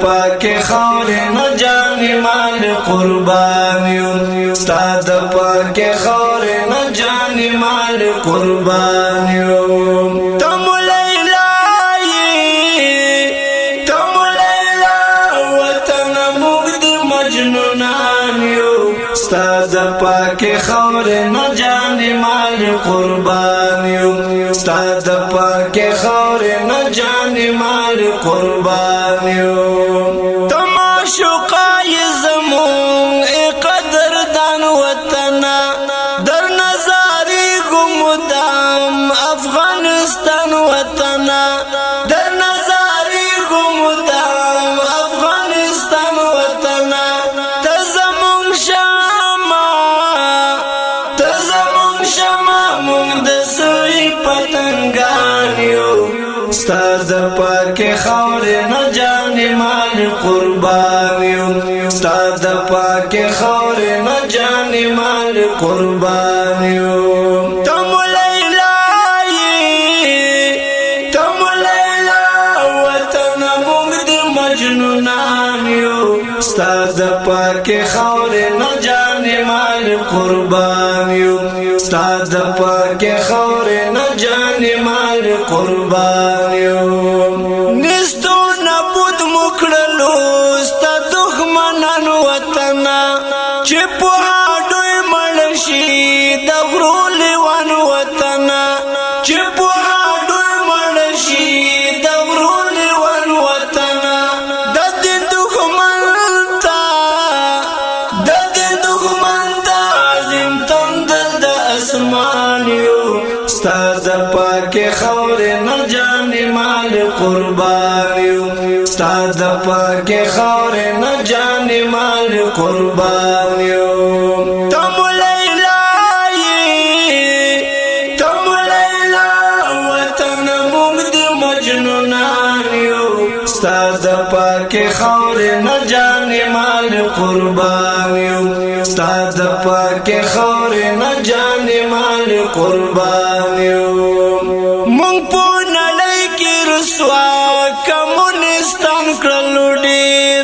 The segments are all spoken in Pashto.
پاک خاورې نه جان مال قربان یم ستا د پاک خاورې نه جان مال قربان یم تم لیلا وطن موږ د مجنونان یو ستا د پاک خاورې نه جان مال قربان یم ستا د پاک خاورې نه جان مال قربان یم تماشقای زمون ای قدردان وطنا در نظاری گمدام افغانستان وطنا در نظاری گمدام افغانستان وطنا تزمون شما مونږ د سوی پتنګان یو ستا د پاک خاورې نه جان مال قربان یم ستا د پاک خاورې نه جان مال قربان یم تم لیلا وطن موږ د مجنونان یو ستا د پاک خاورې نه جان مال قربان یم ستا د پاک خاورې نه جان مال قربان یم نستو نبود مکړلو ستا دښمنان وطنا چې په هډوی مړ شي د غرو لیوان وطنا چې په هډوی مړ شي د غرو لیوان وطنا د دې دښمن ته عظیم تندر د اسمان یو ستا د پاک خاورې نه جان مال قربان یم ستا د پاک خاورې نه جان مال قربان یم تم لیلا وطن موږ د مجنونان یو ستا د پاک خاورې نه جان مال قربان یم ستا د پاک خاورې نه جان مال قربان یم مونږ په نړۍ کې رسوا کمونستان کړلو ډېر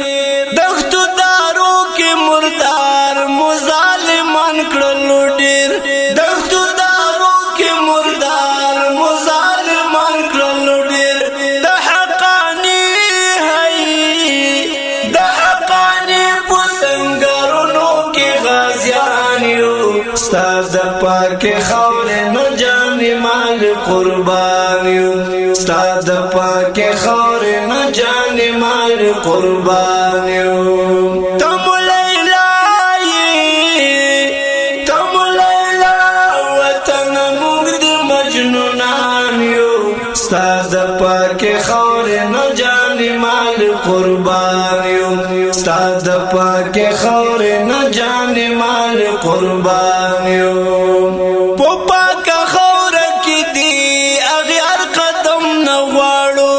دښتو دارو کې مردار مظالمان کړلو ډېر دښتو دارو کې مردار مظالمان کړلو ډېر د حقانی په سنګرونو کې غازیان یو ستا د پاک خاورې نه جان مال قربان یم ستا د پاک خاورې نه جان مال قربان یم تم لیلا وطن موږ د مجنونان یو ستا د پاک خاورې نه جان مال قربان یم ستا د پاک خاورې نه جان مال قربان یم په پاکه خاوره کې دی اغیار قدم نه غواړو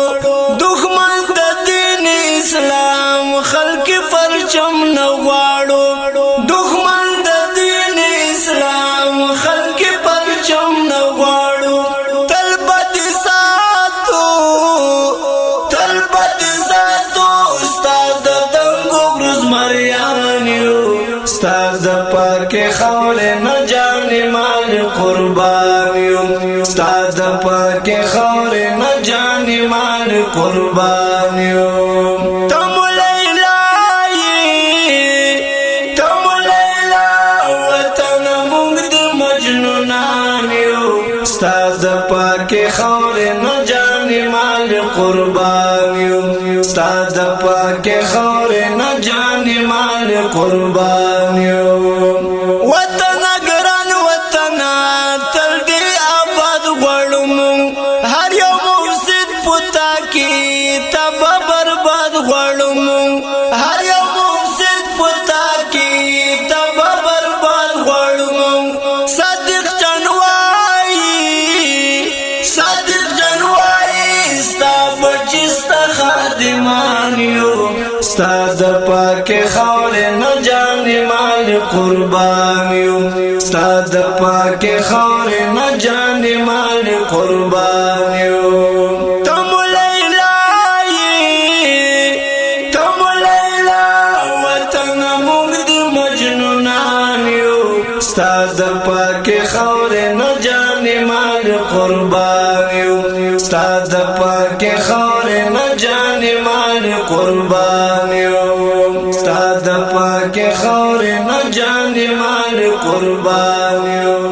دښمن د دین اسلام خلک پرچم نه غواړو دښمن د دین اسلام خلک پرچم نه غواړو تل بد ساتو ستا د دنګو برزمریان یو ستا د پاک خاورې نه جان مال قربان یم ستا د پاک خاورې نه جان مال قربان یم تم لیلا وطن موږ د مجنونان یو ستا د پاک خاورې نه جان مال قربان یم ستا د پاک خاورې نه جان مال قربان یم وطن ګران وطنا تل دې آباد غواړو مونږ هر یو مفسد پتا کې تبا برباد غواړو مونږ هر یو مفسد پتا کې تبا برباد غواړو مونږ صادق جنوای ستا بچی ستا خادمان یو ستا د پاک خاورې نه جان مال قربان یم ستا د پاک خاورې نه جان مال قربان یم تم لیلا استاد پاک خور نه جان مال قربان یو استاد پاک خور نه جان مال قربان یو استاد پاک خور نه جان مال قربان یو